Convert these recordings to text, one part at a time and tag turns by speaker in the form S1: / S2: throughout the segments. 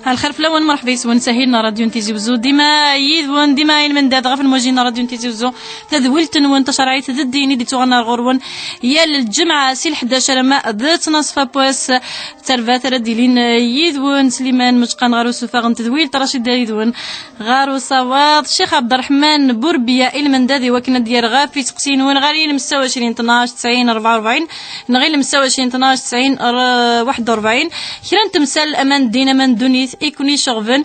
S1: الخير فلاون مرحبا يسون سهيلنا راديو نتيزي وزو ديما يدون ديما من داد غف الموجين راديو نتيزي وزو تذولتن وانت شرعيت الديني دي توغنا غورون يا الجمعة سي 11 ما ذات نصف بواس ترفات رديلين يدون سليمان مشقان غارو سوفا تذويل رشيد يدون غارو صواد الشيخ عبد الرحمن بوربيا المندادي وكنا ديال غافي تقسين وين غاري مستوى 20 12 90 44 نغير مستوى 20 12 90 41 كرا تمثال امان دينا من دونيث يكوني شغفن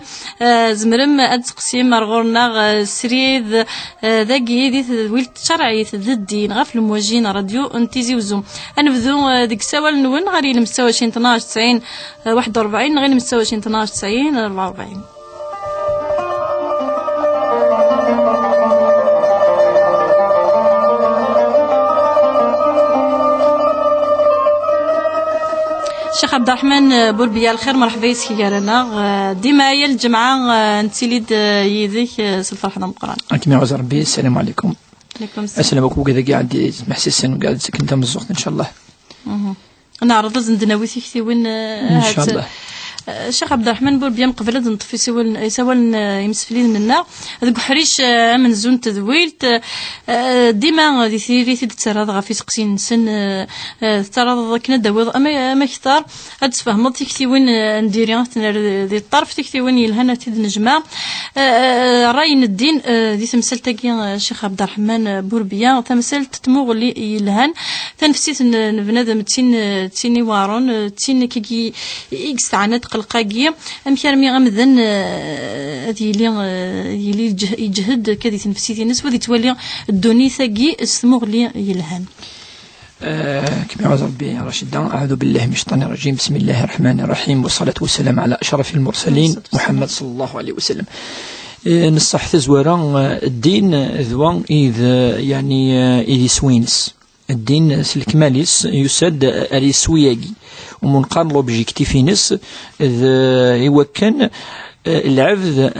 S1: زمرم اتقسيم مرغورنا سريد ذاكي دي تذويل شرعي الدين غاف الموجين راديو انتيزي وزوم نبذو ديك السوال نون غاري مستوى 20 12 90 41 غير مستوى 20 12 90 44. الشيخ عبد الرحمن بوربيا الخير مرحبا يسكي قالنا ديما هي الجمعة نتيليد يديك سلطة الحضن القرآن
S2: أنتم عز ربي السلام عليكم.
S1: عليكم السلام.
S2: السلام عليكم كذا قاعد محسسن وقاعد سكن تم الزوق إن شاء الله.
S1: نعرض زندنا ويثي وين
S2: إن شاء الله.
S1: الشيخ عبد الرحمن بوربيا مقبل نطفي سوال يمسفلين منا هذوك حريش من زون تذويلت ديما دي ثيري تتراض غافي تقسين سن تراض كنا داوض اما كثار هاد تفهمض تكتي وين نديري ذي الطرف تكتي وين يلهنا تيد نجمع راي الدين دي تمثال تاكي الشيخ عبد الرحمن بوربيا تمثال تموغلي يلهن تنفسيت بنادم تيني وارون تين كي يستعنت قلقاقية أمكارمي غمذن هذه اللي يجهد كذي تنفسيتي الناس وذي تولي الدوني ثقي السموغ اللي يلهن
S2: كما عز ربي رشيدا أعوذ بالله من الشيطان الرجيم بسم الله الرحمن الرحيم والصلاة والسلام على أشرف المرسلين محمد صلى الله عليه وسلم. نصح تزورا الدين ذوان إذا يعني إذا سوينس الدين سلكماليس يسد أريسوياجي ومنقارن لوبجيكتيف نس هو كان العبد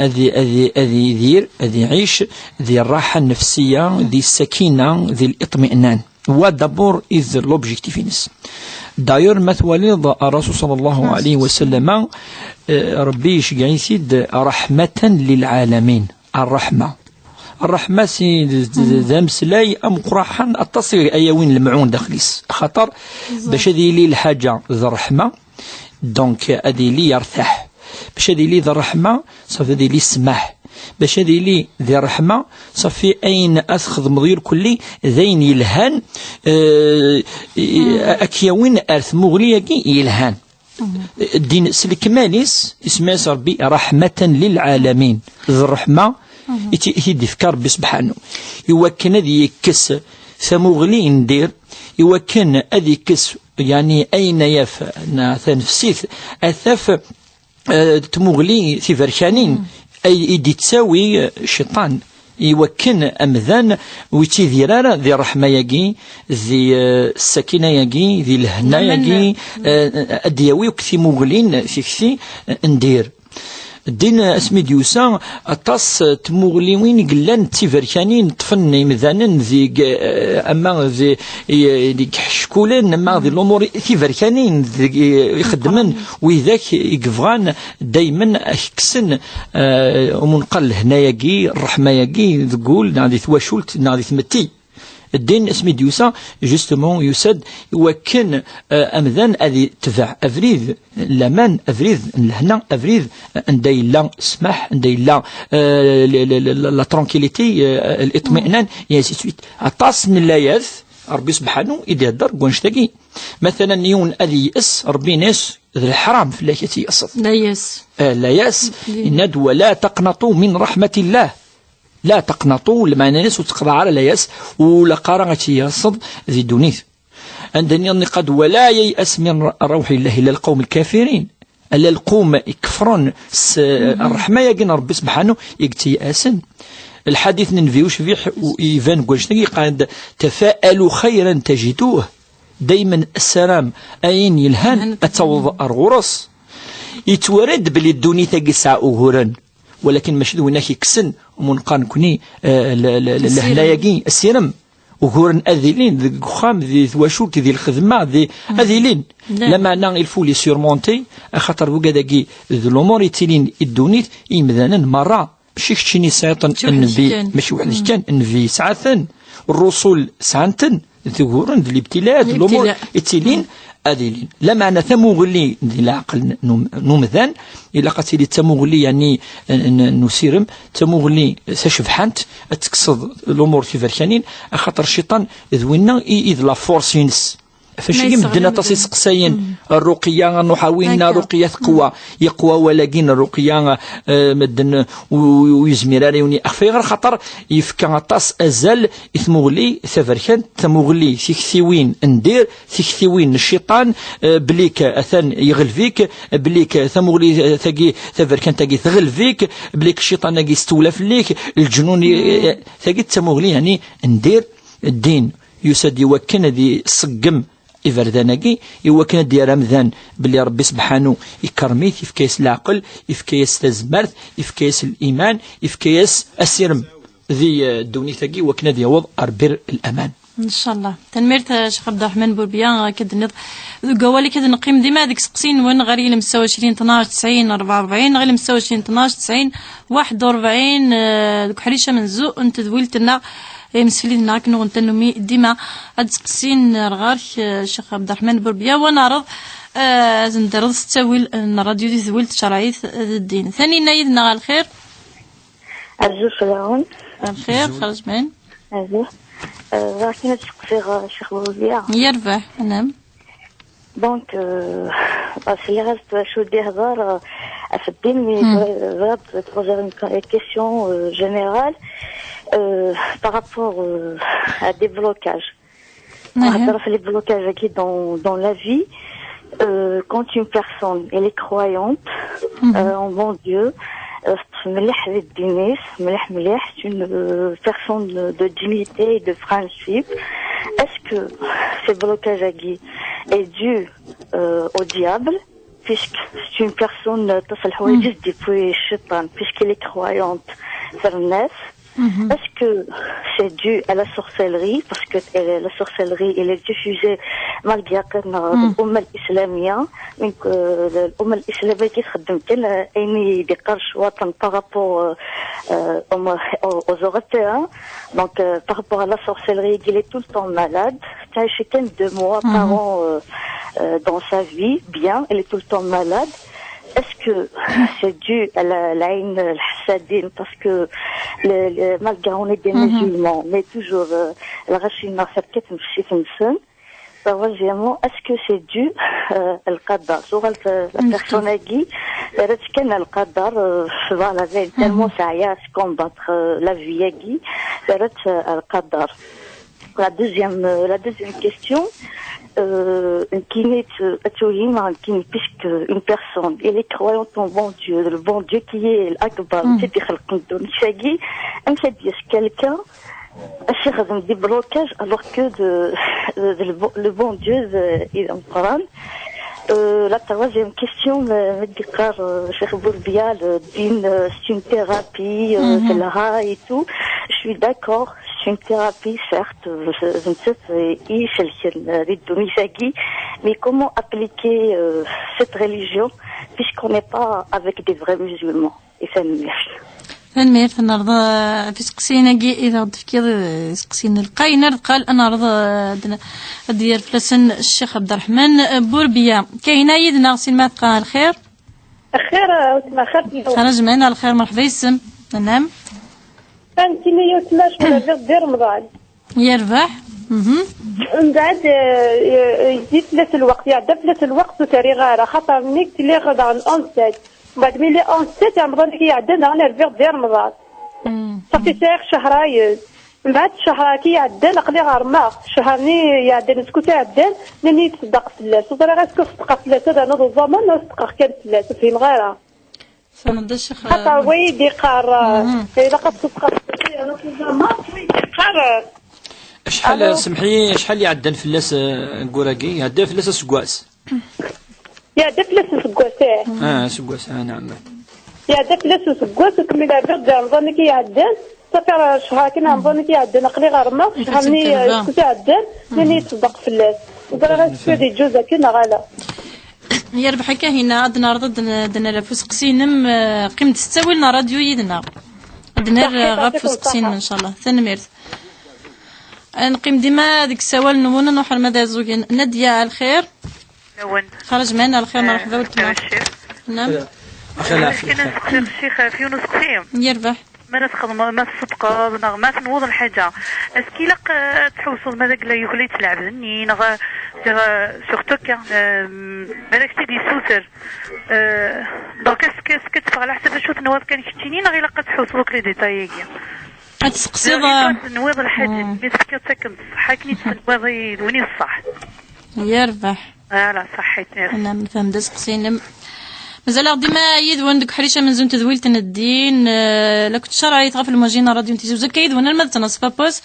S2: أذي يدير أذي يعيش ذي الراحة النفسية ذي السكينة ذي الاطمئنان هو دابور إذ لوبجيكتيف نس داير مثولي الرسول صلى الله عليه وسلم ربي يشجع يسيد رحمة للعالمين الرحمة سي ذا مسلاي أم قراحا التصير أيوين المعون داخليس خطر باش هذه لي الحاجة ذا الرحمة دونك هذه لي يرتاح باش هذه لي ذا الرحمة صافي هذه لي السماح باش هذه لي ذي الرحمة صافي أين أخذ مضير كلي ذين يلهان أكيوين أرث مغليكي يلهان الدين سلكماليس اسمه ربي رحمة للعالمين ذا الرحمة يدي فكر بسبحانه يوكن ذي يكس ثموغلي ندير يوكن ذي يكس يعني أين يف نفسيث أثف تموغلي في فرشانين أي يدي تساوي شيطان يوكن أمذان ويتي ذرارة ذي الرحمة يجي ذي السكينة يجي ذي الهنا يجي أدياوي وكثي موغلين في كثي ندير الدين اسمي ديوسا أطاس تموغلي وين قلان تيفركانين طفن مذانن ذي أما ذي حشكولين أما ذي الأمور تيفركانين ذي يخدمن وذاك يقفغان دايما أكسن ومنقل هنا يجي الرحمة يجي تقول نادي ثواشولت نادي ثمتي الدين اسمي ديوسا جوستمون يسد وكن أمذان أذي تفع أفريد لمن أفريد الهنا أفريد ندي لا سماح ندي لا لا ترانكيليتي الاطمئنان يا سيتويت عطاس من الآيات ربي سبحانه يدهدر قونشتاقي مثلا يون أذي يأس ربي ناس الحرام في الله يأس لا يأس إند ولا تقنطوا من رحمة الله لا تقنطوا لما ناس وتقرا على لا ياس ولا قرأت يصد ذي دونيث عندني قد ولا ييأس من روح الله إلا القوم الكافرين ألا القوم يكفرون الرحمة يجن ربي سبحانه يأسن الحديث ننفيوش فيح وإيفان قوشتكي قال تفاءلوا خيرا تجدوه دايما السلام أين يلهان أتوضأ الغرص يتورد بلي الدونيث قسع أغورا ولكن ماشي هناك يكسن ومنقان كوني لهناياكي السيرم وغورن اذيلين ذي الخام ذي واشوك ذي الخدمه ذي اذيلين لا معنى الفو لي سورمونتي خاطر وكذاكي ذي الامور يتيلين الدونيت يمذانا مره ماشي كتشيني سيطن النبي ماشي واحد كان النبي ساعتن الرسل ساعتن ذي غورن ذي الابتلاءات الامور يتيلين أذيلين لا معنى ثموغلي العقل نمذان إلا قتلي ثموغلي يعني نسيرم ثموغلي سشفحانت تقصد الأمور في فركانين خاطر الشيطان ذوينا إذ لا فورس ينس فاش يمدنا تصيص قساين الرقية نحاولنا رقية يقوى ولكن الرقية مدن ويزمير عليوني أخفي غير خاطر يفكا طاس أزال إثموغلي ثفركان ثموغلي ثيكثيوين ندير ثيكثيوين الشيطان بليك أثان يغلفيك بليك ثموغلي ثاقي ثفركان ثاقي تغلفيك بليك الشيطان ثاقي استولف ليك الجنون ثاقي ثموغلي يعني ندير الدين يسد يوكن ذي الصقم إفرداناكي يوكن دي رمضان باللي ربي سبحانه يكرميت يفكيس العقل يفكيس تزمرت يفكيس الإيمان يفكيس السرم ذي الدونيثاكي وكنا دي وضع أربير الأمان
S1: ان شاء الله تنميرت شيخ عبد الرحمن بوربيان كد نض قوالي كد نقيم ديما ديك سقسين وين غير يلم 29 12 90 44 غير 29 12 90 41 دوك حريشه من زو انت دويلت لنا مسفلين ناك نغنت نمي ديما هاد سقسين رغار الشيخ عبد الرحمن بوربيان ونعرض زندرض ستاويل الراديو دي ذويلت شرعيت الدين ثاني نايدنا على الخير
S3: أرجو سلام
S1: الخير خرج من
S3: أرجو راكي تسقسي الشيخ بوربيان
S1: يربح نعم
S3: دونك سي رست شو دي هضار في الدين مي فغاد تبوزر اون كيسيون جينيرال par rapport à des blocages. Les blocages qui dans la vie, quand une personne elle est croyante en bon Dieu, c'est une personne de dignité et de principe. Est-ce que ces blocages est dû au diable, puisque c'est une personne depuis Shaitan, puisqu'elle est croyante fermesse? Est-ce que c'est dû à la sorcellerie, parce que la sorcellerie elle est diffusée malgré الأمة الإسلامية الأمة الإسلامية كتخدم كل أي بقرش وطن par rapport aux Européens, donc par rapport à la sorcellerie il est tout le temps malade, chacun 2 mois par an dans sa vie bien, elle est tout le temps malade. Est-ce que c'est dû à l'Aïn al-Hassadine, parce que malgré on est des musulmans, mais toujours la racine n'a fait qu'être une Troisièmement, est-ce que c'est dû à l'Qadar? Sur la personne qui est l'Qadar, voilà, tellement ça y a à combattre la vie qui est l'Qadar. La deuxième question, puisque une personne elle est croyante en bon Dieu, le bon Dieu qui est l'Akbar, quelqu'un des blocages alors que le bon Dieu est en Coran. La troisième question, Cheikh Bourbia, c'est une thérapie, c'est le rat et tout. Je suis d'accord, c'est une thérapie, certes, mais comment appliquer cette religion puisqu'on n'est pas avec des vrais musulmans? Et ça nous mérite.
S1: فنمير فنرضى في سقسينا كي إذا تفكير سقسينا القاينر قال أنا رضى ديال فلسن الشيخ عبد الرحمن بوربيا كاينة يدنا غسيل ما تقال الخير
S4: الخير وتما خير
S1: خرج معنا الخير مرحبا يسم نعم
S4: أنت اللي يتلاش من دير رمضان
S1: يربح
S4: من بعد يزيد ثلاث الوقت يعدى ثلاث الوقت وتاري غارة خاطر منك تلي غدا عن أنسات بعد ملي أنسات رمضان كي يعدى على الفيغ ديال رمضان صافي سايق شهرايين من بعد شهر كي يعدى نقلي غرما شهرني يعدى نسكو تعدى نني تصدق فلاس وطرا غاسكو تصدق فلاس هذا نوض الزمان نصدق كان فلاس فين غيرها
S1: فنبدا الشيخ
S4: خاطر ويدي قار إلا قد تصدق نوض الزمان ويدي قار
S2: شحال سمحي شحال يعدى الفلاس كوراكي يعدى فلاس سكواس
S4: يعدى فلاس سكواس
S2: سكواس نعم
S4: يعدى فلاس سكواس وكمل عباد رمضان كي يعدى صافي شحال كنا نظن كيعدنا قلي غرما شحالني كنت عدان ملي تصدق فلاس وقال غير دي جوزا كنا غالا
S1: يا ربح هكا هنا عندنا رضد دنا لافوس قسينم قيمة تستاولنا راديو يدنا عندنا غافوس قسين ان شاء الله ثنميرت نقيم ديما ديك السوال نمونا نروح المدى زوجين نادية على الخير خرج معنا الخير مرحبا وتما نعم
S5: كاين الشيخ في يونس قسيم
S1: يربح
S5: ما تخدم ما تصدق ما تنوض الحاجه اسكي لك تحوصوا ماذا قال يخلي تلعبني نغ سورتو كان بالك تدي سوتر دونك اسكو تفغ على حسب شو تنوض كان كتيني نغي لك تحوصوا لك لي ديتاي
S1: تسقسي
S5: نوض الحاجه اللي تفكر تسكن صح كني تنوض يدوني الصح
S1: يربح
S5: لا صحيتني
S1: انا نفهم داس قسين مازال ديما يد وندك حريشه من زون تدويلت الدين لا كنت شرعي تغف الماجينا راديو نتي زوج كيد وانا المد تنصفا بوس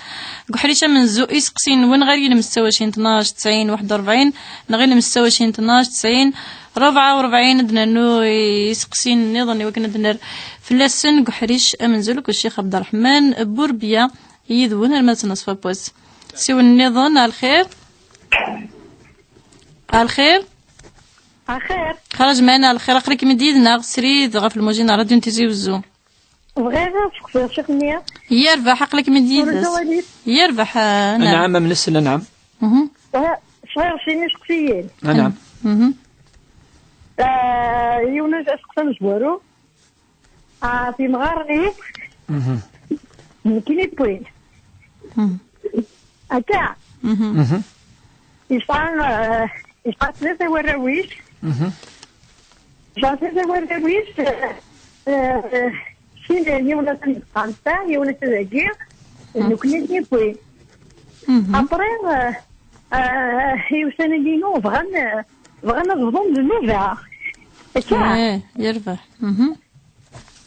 S1: حريشه من زو يسقسين وين غير مستوى 12 90 41 غير مستوى 12 90 44 دنا نو يسقسين نظني وكنا دنا فلاسن حريش من زولك الشيخ عبد الرحمن بوربيا يد وانا المد تنصفا بوس سيو النظن على الخير على الخير
S4: خير
S1: خرج معنا الخير اقريك مديدنا سريد غف الموجين راديو نتيزي وزو
S4: بغيت نسقسي شيخ نية
S1: يربح عقلك مديد يربح
S2: نعم من السنة نعم
S4: صغير شي نسقسيين
S2: نعم
S4: يونس اسقسم جوارو في مغارني كيني بوين هكا يشعر ثلاثة وراويش ثلاثة وراويش شين يونس نسقانتا يونس ذاكي نكني بوين أبرين يوسان دينو بغان نظلم للنوفا
S1: ايه يربح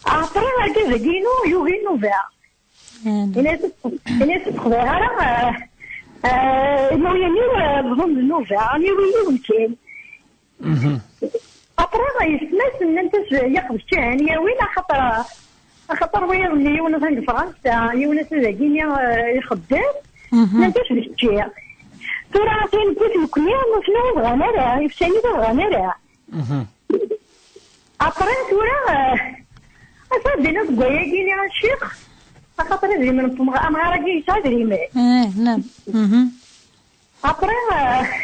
S4: أبرين هكذا دينو يوغي النوفا الناس تخذها راه إنه يعني بظن النوفا يعني يمكن أطرا يسمس إن أنت ياخذ الشهانية وين خطر وين يونس عند فرنسا يونس ذاكين يخدم ما أنتش بالشيء ترى كاين كيف الكلية شنو بغانا راه يفشاني بغانا راه أطرا ترى أصدقنا تقويا كيني الشيخ خاطر هذه من مغارقي تادري ما
S1: نعم
S4: أطرا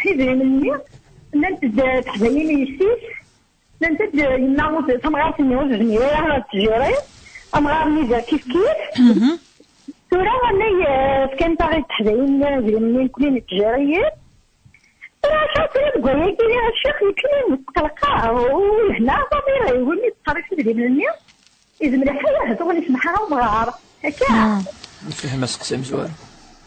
S4: يدري مني ننت تحزيني يسيس ننت يناوز تمغار تنيوز جنيه على التجاري أمغارني ذا كيف ترى أنا كان تاغي تحزين يدري مني كلين التجاريين ترى شاطر تقولي كيني الشيخ يكلين متقلقة وهنا ضميري يقولني تقريش تدري مني إذا مليحة تغني سمحها ومغار هكا
S2: نفهم اسقسي مزوار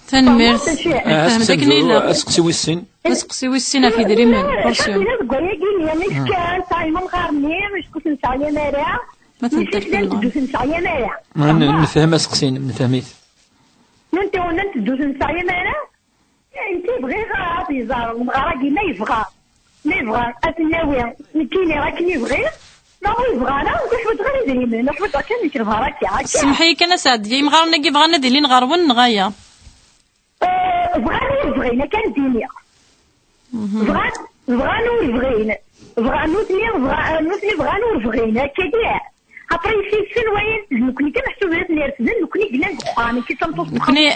S1: تنميرت
S2: اسقسي ويسين
S1: اسقسي ويسين في دريمين بورسيون
S4: تقولي كيني مش كان تايم مغارني مش كنت نسعي مارا
S1: ما تنتقل
S2: نفهم اسقسي نفهميت
S4: انت وننت دوز نسعي مارا انت بغي غادي زار مغارقي ما يبغى اتناوي كيني راكني بغي ما هو يبغانا وكيف تغني دريمين نحوت كان يكرهها راكي
S1: سمحي كان سعد يا مغارنا كي بغانا ديلين غارون نغايا
S4: بغينا كان دينيا بغانو يبغينا بغانو تني بغانو يبغينا كذا après في وين نكوني كنحسب نرتدن نكوني قلنا قامي كي تنطوس
S1: نكوني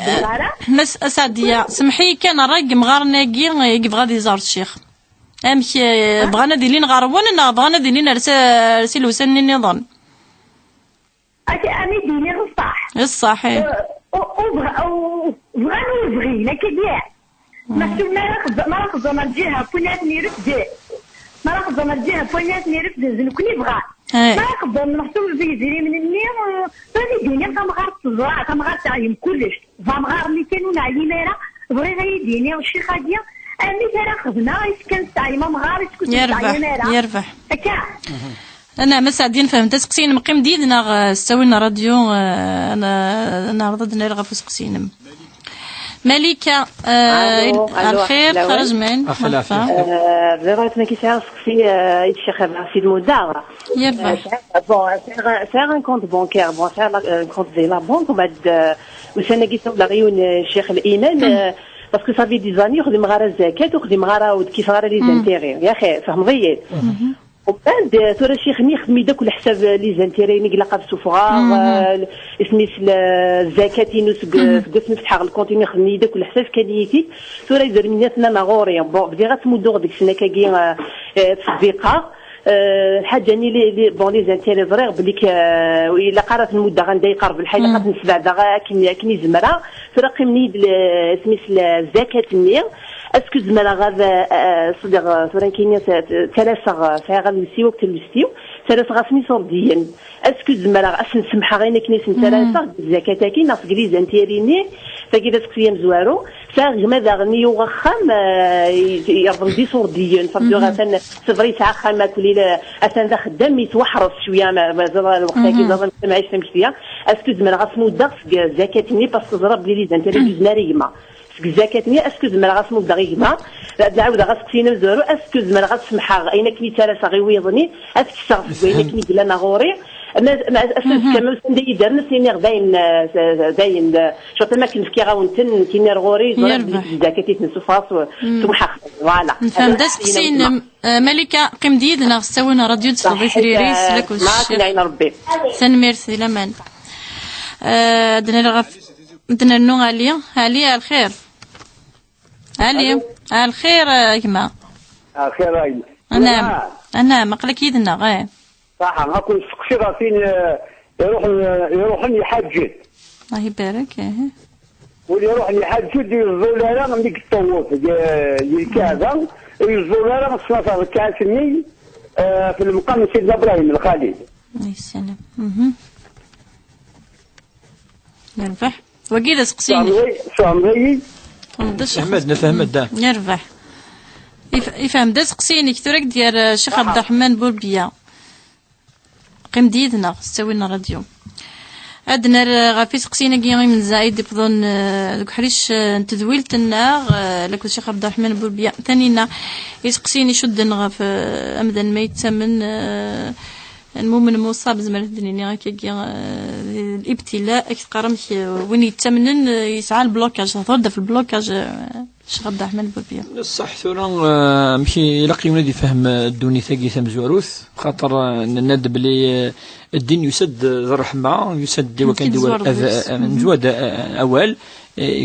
S1: مس اسعديه سمحي كان راك مغارنا كي بغا دي زار الشيخ امشي بغانا ديلين غارون بغانا ديلين رسي الوسن النظام
S4: امي ديني الصح
S1: الصحيح
S4: بغانو يبغينا كذا محسوب ما ناخذ من الجهه بنات نرفد ما ناخذ من الجهه بنات نرفد نكوني بغا ما ناخذ محسوب الفيزيري من النيم ثاني ديني كمغار الزراعه كمغار تعلم كلش فمغار اللي كانوا نعلم انا بغي غير ديني وشي خاديه امي ترى خدنا كان تعلم مغار تكون
S1: يربح هكا انا مسعدين فهمت سقسين مقيم ديدنا سوينا راديو انا رضدنا رغب سقسين ملكة الخير خرج من
S6: بغيت ما كيسعر في الشيخ رشيد مودع بون سير ان كونت بونكير بون سير ان كونت دي لا بونك وبعد وسنا كيسوق لغيون الشيخ الإيمان باسكو صافي دي زاني يخدم غير الزكاة ويخدم غير كيف غير لي زانتيغي يا اخي فهم ضيق وبعد ترى الشيخ يخدم يدك على حساب لي زانتيري نقلق بالسفغار اسميس الزكاه نسق قسم فتح الكونت يخدم يدك على حساب كديتي ترى يدير مناتنا مغوري بون بدي غتمدو ديك السنه كاكي في الزقه الحاجه لي بون لي زانتيري زريغ بليك الا قرات المده غندا يقرب الحاله قد نسبع دغا كني زمره ترى قيمني سميس الزكاه ني اسكو زمرا غاد صدق ثوران كاينه ثلاثه فيها غنمسيو وقت المسيو ثلاثه غاسمي صرديا اسكو زمرا اسن سمحه غير كنيس ثلاثه الزكاه كاين ناس كليز انتيريني فكذا سكسيه مزوارو فغما داغني وخام يرضم دي صرديا فردو غاتن صفري تاع خامه كلي اسن ذا خدام يتوحرص شويه مازال الوقت كي زعما ما عايش فهمت فيها اسكو زمرا غاسمو داغ الزكاه ني باسكو ضرب لي زانتيري جوزناريما زكاتني اسكو زمر غاسمو دغيما نعاود غاسكسينا مزورو اسكو زمر غاسمحا اين كني ثلاثه غيويضني اسكو اين كني بلا غوري ما اساس كما سندي درنا سيني داين شوط ما كنفكي غاونتن كيني غوري زكاتي نسوفاس سمحا فوالا
S1: نفهم داس كسين ملكه قيم ديدنا سوينا راديو تصدي ريريس لك
S6: ما ربي
S1: سن ميرسي لمن دنا النوع عليا الخير علي الخير يما
S7: الخير اي
S1: انا مقلك يدنا غير
S7: صح ما كنت سقسي فين يروح يحجد
S1: الله يبارك
S7: واللي يروح يحجد الزولاره من ديك الطوف الكعبه الزولاره مصنفه الكاسمي في المقام سيدنا ابراهيم الخليل
S1: الله يسلم يربح وكيدا سقسيني
S2: احمد نفهم الدام
S1: يربح يفهم دا سقسيني كثورك ديال الشيخ عبد الرحمن بولبيا قيم ديدنا سوينا راديو عندنا غافي سقسينا كي من زايد يفضل دوك حريش تدويلت النار لك الشيخ عبد الرحمن بولبيا ثانينا يسقسيني شدنا غاف امدا ما يتسمن المؤمن مصاب زعما الدنيا هكاكي الابتلاء كتقرا وين يتمنن يسعى البلوكاج ترد في البلوكاج الشيخ عبد الرحمن بولبيا
S2: صح ثورا مشي يلاقي ولادي فهم الدوني ثاقي ثم زواروث خاطر ند بلي الدين يسد الرحمه يسد وكان دول جواد اول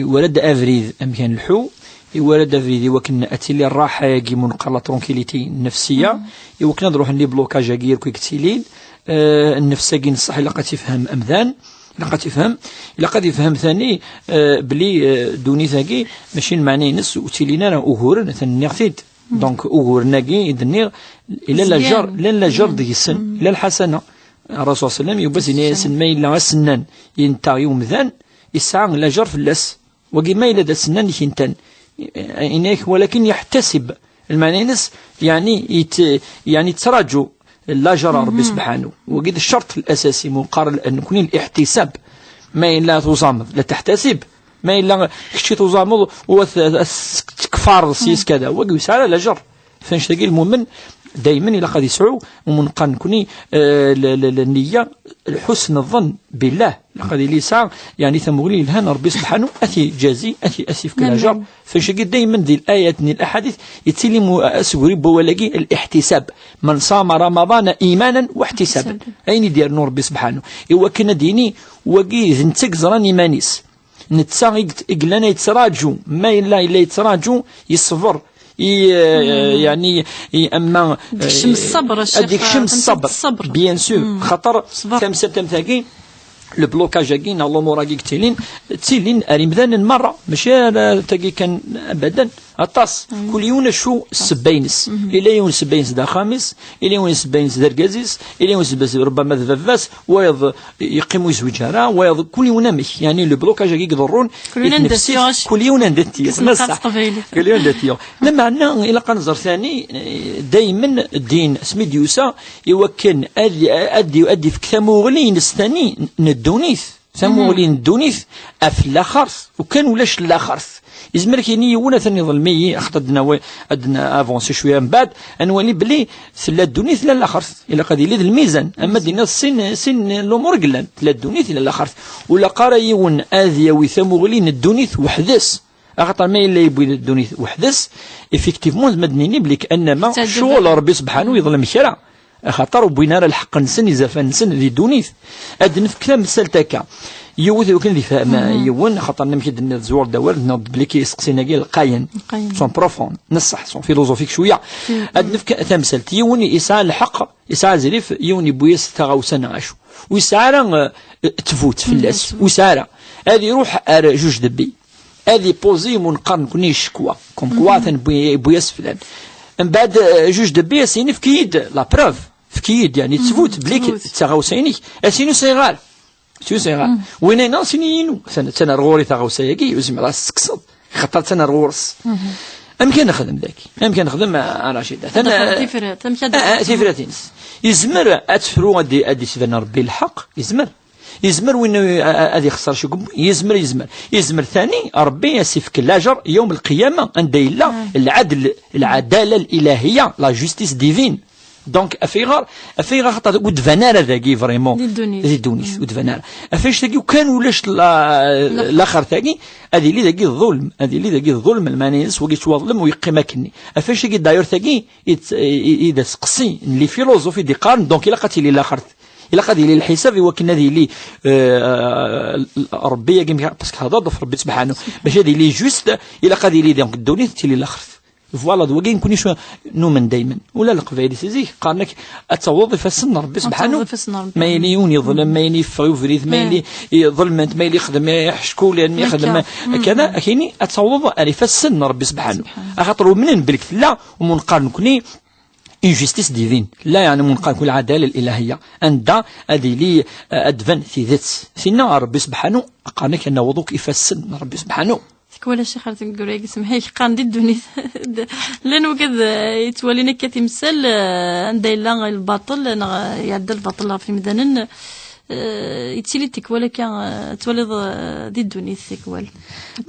S2: ولد افريد امكان الحو يولد افريدي وكن اتيلي الراحه يجي منقله ترونكيليتي النفسيه وكن نروح لي بلوكاج غير كيكتيلين النفس كي نصح الا قد تفهم امذان الا قد تفهم الا قد يفهم ثاني بلي دوني ثاقي ماشي معني نس وتيلينا اوغور نثنيغتيد دونك اوغور ناقي دنيغ الا لا جر ديك السن لا الحسنه الرسول صلى الله عليه وسلم يبس يسن ما الا السنان ينتا يومذان يسعى لا جر في اللاس وكي ما الا السنان ينتن إنك ولكن يحتسب المعنى نس يعني يعني تراجو لا جرى ربي سبحانه وقد الشرط الأساسي مقارن أن يكون الاحتساب ما إلا تزامض لا تحتسب ما إلا كشي تزامض وتكفار سيس كذا وقد يسعى لا جر فانش تلقي المؤمن دائما إلا قد يسعو ومنقن كوني النية حسن الظن بالله لقد يسعى يعني ثمولي الهان ربي سبحانه أثي جازي أثي أسف كلا جر فشكي دائما ذي الآيات من الأحاديث يتسلم أسوري بولاقي الاحتساب من صام رمضان إيمانا واحتسابا أين دير نور ربي سبحانه وكنا ديني وقي ذنتك زران إيمانيس نتساق إقلانا يتراجو ما إلا يتراجو يصفر يعني اما
S1: ديكشم الصبر
S2: ديكشم الصبر بيان سور خاطر تم سبتم ثاقي لو بلوكاج كاين الامور كي تيلين رمضان مره ماشي تاقي كان ابدا الطاس كل يوم شو السباينس الى يوم السباينس دا خامس الى يوم السباينس دا ركازيس الى يوم السباينس ربما ذفاس ويض يقيموا زوجها ويض كل يوم نمش يعني لو بلوكاج كي يضرون كل يوم ندتي كل يوم ندتي لما عندنا الى قنزر ثاني دائما الدين اسمي ديوسا يوكن ادي في كتامو غلين الثاني ندونيث ثمولين الدونيث أفلا خرث وكان ولاش لا خرث يزمر كيني ولا ثاني ظلمي أخذنا أدنا أفونسي شوية من بعد أنولي بلي ثلا الدونيث لا خرث إلا قد يلي الميزان أما دينا سن الأمور قلان ثلا الدونيث لا خرث ولا قارا يون آذية وثمولين الدونيث وحدث أخطر ما إلا يبوي الدونيث وحدث إفكتيفمون مدنيني بلي كأنما شغل ربي سبحانه يظلم كرا خاطر بوينا الحق نسن إذا نسن ذي دونيث أدن في كلام سالتاكا يوث وكن ذي فهم يون خاطر نمشي نزور دوار نوض بلي كيسقسينا كاع القاين سون بروفون نصح سون فيلوزوفيك شويه أدن في تمثلت يون يسعى الحق يسعى زريف يون يبويس تغاوسنا عاشو ويسعى تفوت في اللاس ويسعى هذه يروح جوج دبي هذه بوزي منقرن كوني شكوى كوم كوا بويس فلان من بعد جوج دبي سيني في كيد لا بروف في كيد يعني تفوت بليك تغاوسيني اسينو صغار صغار وين انا سينينو سنه رغوري تغاوسيكي وزم راس سكسط خاطر سنه رغورس امكن نخدم ذاك امكن نخدم مع رشيد انا تفراتينس يزمر اتفرو ادي سيفن ربي الحق يزمر وين هذه يخسر شي قم يزمر ثاني ربي يسفك الاجر يوم القيامه عند الله العداله الالهيه لا جوستيس ديفين دونك افيغار خاطر ود فنار ذاكي فريمون دي دونيس ود فنار افاش ذاكي وكان ولاش الاخر ثاكي هذه اللي ذاكي الظلم المانيس وقيت وظلم ويقيم كني افاش ذاكي داير ثاكي اذا سقسي لي فيلوزوفي دي قارن دونك الا قتلي الاخر إلا قد يلي الحساب يوكلنا ذي لي ربي يجمع باسكو هذا ضف ربي سبحانه باش هذه لي جوست إلا قد يلي دونك الدوني تيلي الآخر فوالا دواكي نكوني شو نومن دايما ولا القبائل سيزيه قالناك التوظيف السن ربي سبحانه ما يليون يظلم ما يلي فيوفريث ما يلي ظلمت ما يلي يخدم يحشكوا لأن يخدم كذا كايني التوظيف ألف السن ربي سبحانه أخاطر من بالك لا ومنقارن كوني injustice divine لا يعني منقال كل العدالة الإلهية عند هذه لي أدفن في ذات سينا ربي سبحانه أقانك أن وضوك يفسد ربي سبحانه
S1: ولا شي خالتك نقول سمحي قان دي الدنيا لانه كذا يتولينا كتمثال عند الا الباطل يعدل الباطل في ميدان يتسيلي تكوالا كان تولد دي الدنيا تكوال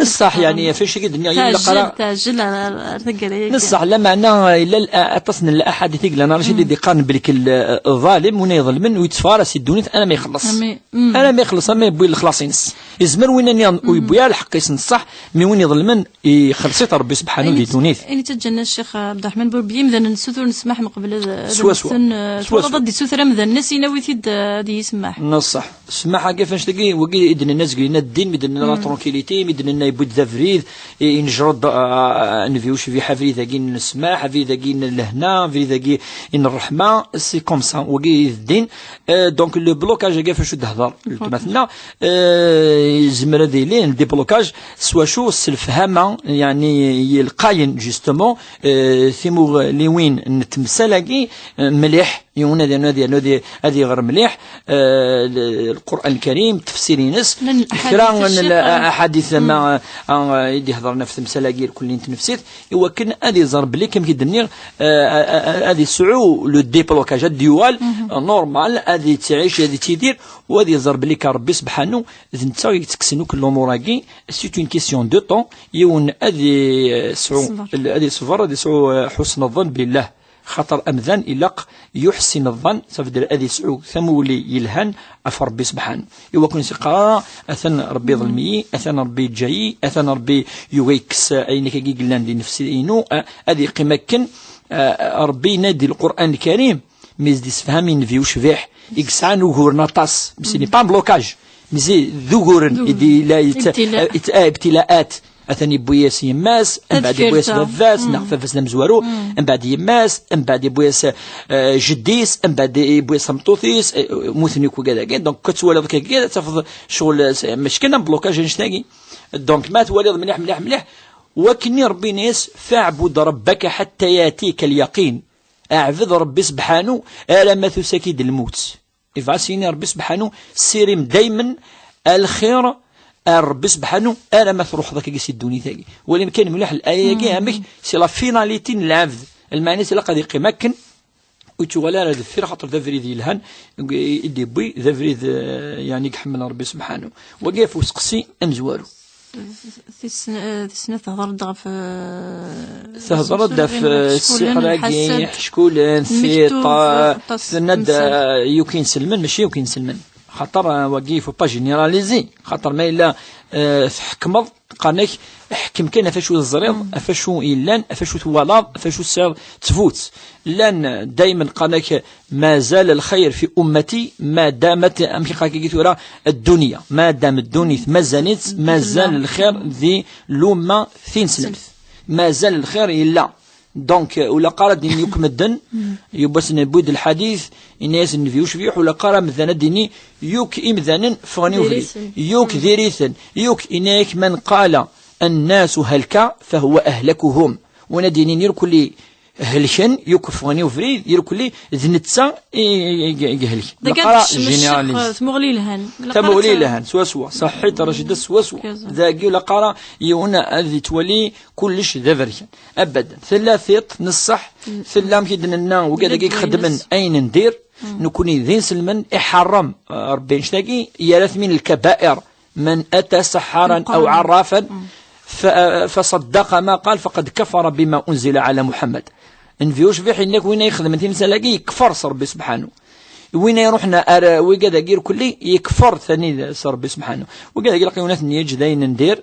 S2: نصح يعني فاش الدنيا
S1: تاجل
S2: نصح لا معنى الا اتصن الاحاديث لنا رشيد اللي قارن بلك الظالم وين يظلم ويتفارس الدنيا انا ما يخلص ما يبوي الخلاص ينس يزمر وين ويبويا الحق ينصح مي وين يظلمن يخلص ربي سبحانه دي دونيت
S1: اني تجنى الشيخ عبد الرحمن بوربيي مذن نسوثر نسمح من قبل
S2: سوا
S1: ضد سوثر مذن الناس ينوي تيد دي يسمح
S2: نصح سماحة كيفاش تلقي وكي يدن الناس قلنا الدين مدن لنا ترونكيليتي مدن لنا يبود ذافريد ينجرد نفيوش في حفري ذاكي نسمع حفري ذاكي لهنا حفري ذاكي ان الرحمة سي كوم سا وكي الدين دونك لو بلوكاج كيفاش تهضر مثلا زمرة ديلين دي بلوكاج سوا شو الفهامة يعني القاين جوستومون ثيمو لي وين نتمثل مليح يونا هذه غير مليح القرآن الكريم تفسير ناس كرا الأحاديث ما يدي هضرنا في تمثال كل تنفسير يوكن هذه ضرب لي كم كيدني هذه سعو لو ديبلوكاج ديوال نورمال هذه تعيش هذه تيدير وهذه ضرب لي كربي سبحانه انت يتكسنو كل الامور سي اون كيسيون دو طون يون هذه صفر هذه سعو حسن الظن بالله خطر أمذان إلاق يحسن الظن سفدر أذي سعو ثمولي يلهن أف ربي سبحانه يوكن سقراء أثن ربي ظلمي أثن ربي جاي أثن ربي يويكس أينك قلان دي نفسي إنو أذي قمكن ربي نادي القرآن الكريم ميزدي سفهامين فيو شفيح إكسان وغور نطاس بسيني بان بلوكاج ميزي ذوغورن إدي لا ابتلاءات أثني بوياس يماس من بعد بوياس فاس نغفاس نمزوارو من بعد يماس من بعد بوياس جديس من بعد بوياس مطوثيس موثنيك وكذا دونك كتولد كذا تفضل شغل مش كنا بلوكاج نشتاقي دونك ما تولد مليح وكني ربي ناس فاعبد ربك حتى ياتيك اليقين اعبد ربي سبحانه لما تسكيد الموت إفاسيني ربي سبحانه سيرم دايما الخير ربي سبحانه انا ما تروح ذاك يسي الدنيا ثاقي ولكن كان مليح الايه كاع سي لا فيناليتي العبد المعني سي قد يمكن وتغلا دفير خاطر ذافريد يلهان يدي بي ذافريد يعني يحمل ربي سبحانه وقف وسقسي أمزوارو
S1: تسنة تهضر دغف
S2: السحراقي حشكولن ثيطا سند يمكن سلمن ماشي يمكن سلمن خاطر وقيف با جينيراليزي خاطر ما الا تحكمض قانك حكم كان افاشو الزريض افاشو إلان افاشو ثوالاب افاشو السير تفوت لان دائما قانك ما زال الخير في امتي ما دامت امكي الدنيا ما دام الدنيا ما زالت ما زال الخير ذي لوما ثين سلف ما زال الخير الا دونك ولا قارة دين يوك مدن يبس نبود الحديث الناس نفيوش فيح ولا قارة مثلا ديني يوك إمذانا فغني وفريد يوك ذريثا يوك إناك من قال الناس هلكا فهو أهلكهم ونديني يركلي هلكن يوك فغني وفريد يركلي ذنتسا يهلك
S1: لقارة جينيراليز ثمغلي لهان
S2: ثمغلي لهان سوا صحيت رشد سوا ذاقي لقارة يونا أذي تولي كلش ذفريا أبدا ثلاثيط نصح ثلام كيدنا وقاعد كي خدمن أين ندير نكوني ذين سلمن إحرم ربي نشتاقي يرث من الكبائر من أتى سحارا أو عرافا فصدق ما قال فقد كفر بما أنزل على محمد نفيوش في حينك وين يخدم انت نسالاقي يكفر ربي سبحانه وين يروحنا وقاعد غير كلي يكفر ثاني ربي سبحانه وقاعد يلقي وناس نيج داين ندير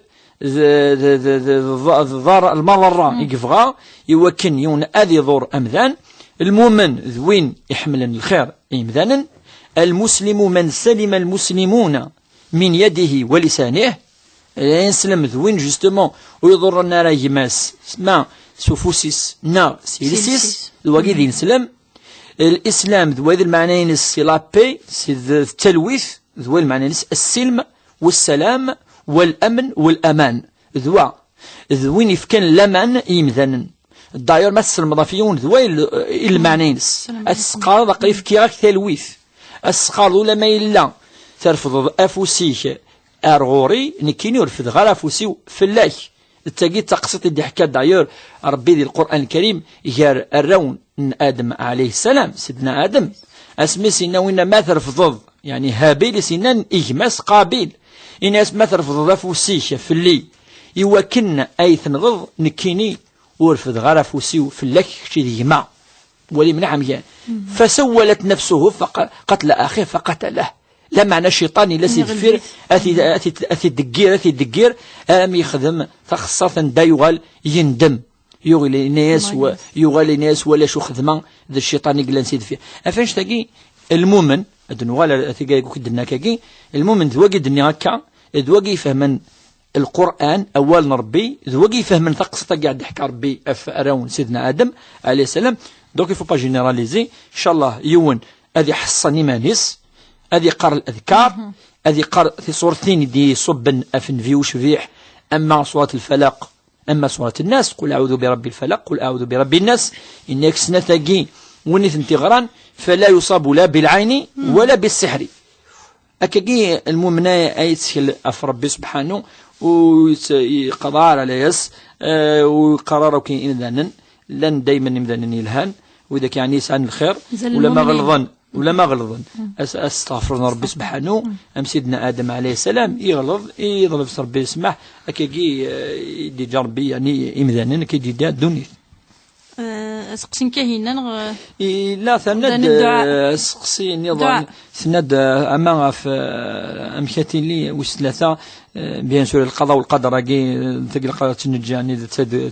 S2: الضار المرة يقفغا يوكن يون اذي ضور امذان المؤمن ذوين يحمل الخير امذانا المسلم من سلم المسلمون من يده ولسانه يسلم ذوين جوستومون ويضر النار يماس ما سوفوسيس نا سيلسيس الواقي ذي نسلم الإسلام ذوي المعنيين السلابي التلويث ذوي المعنيين السلم والسلام والأمن والأمان ذوين يفكن لمن يمذن الداير ما السلم ضافيون ذوي المعنيين السقار ضقري فكيراك تلويث السقار ولا ما يلا ترفض أفوسيك أرغوري نكيني ورفض غير أفوسي فلاك التاقي تقصد الضحكة داير ربي ذي القرآن الكريم يجار الرون آدم عليه السلام سيدنا آدم اسمي سينا وين ما ترفض يعني هابيل سينا إجماس قابيل إناس ما ترفض فوسيش في اللي يوكن أي تنغض نكيني ورفض غير فوسي في اللك شي يجمع ولي من عميان فسولت نفسه قتل أخيه فقتله لا معنى الشيطان لا سيدفير أثي دقير أم يخدم فخاصة دا يغال يندم يغلي ناس ولا شو خدمة ذا الشيطان يقلن سيدفير أفنش تاقي المؤمن أدنوغال أثي قايقو كدنا كاقي المؤمن ذواقي دنيا هكا ذواقي يفهمن القرآن أول ربي ذواقي يفهمن ثقصة قاعد يحكي ربي أراون سيدنا آدم عليه السلام دوك يفو با جينيراليزي إن شاء الله يون أذي حصني مانيس هذه قرأ الأذكار هذه قرأ في صورتين دي صبن أفن فيوش فيح أما صورة الفلق أما صورة الناس قل أعوذ برب الفلق قل أعوذ برب الناس إنك سنتاقي ونث انتغران فلا يصاب لا بالعين ولا بالسحر أكاقي المؤمنة أيتسهل أف ربي سبحانه وقضار على يس وقرارو كي إمذانا لن دايما إمذانا يلهان وإذا كان يسعن الخير ولا ما غلظن استغفرنا ربي سبحانه أم سيدنا آدم عليه السلام يغلظ ربي يسمح أكاقي دي جربي يعني إمذانا كي دي دوني
S1: سقسين كهينا
S2: لا ثند سقسين يضع ثند أما في أمكاتي لي وثلاثة بيان سور القضاء والقدر راكي تلقى القضاء تنجاني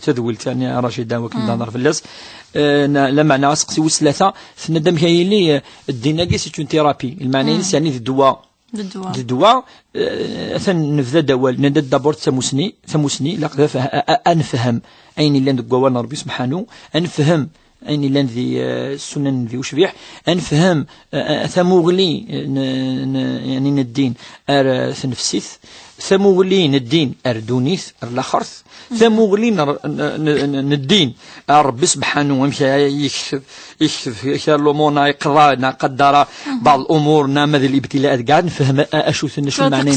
S2: تذول ثاني رشيدة وكل نهار في اللص لما أنا سقسي وثلاثة ثند أمكاتي لي الديناقي سيتون ثيرابي المعنى يعني الدواء ثن نفذ دوال ندد دابور ثموسني لقد أنفهم أين اللي عندك قوالنا ربي سبحانه أنفهم أين اللي عندي السنن ذي وشبيح أنفهم ثموغلي يعني ندين ثنفسيث ثموغلي ندين أردونيث الأخرث ثموغلي ندين ربي سبحانه ومشى يكشف الأمور يقرأ قدر بعض الأمور نام ذي الابتلاءات قاعد نفهم أشوف شو معناه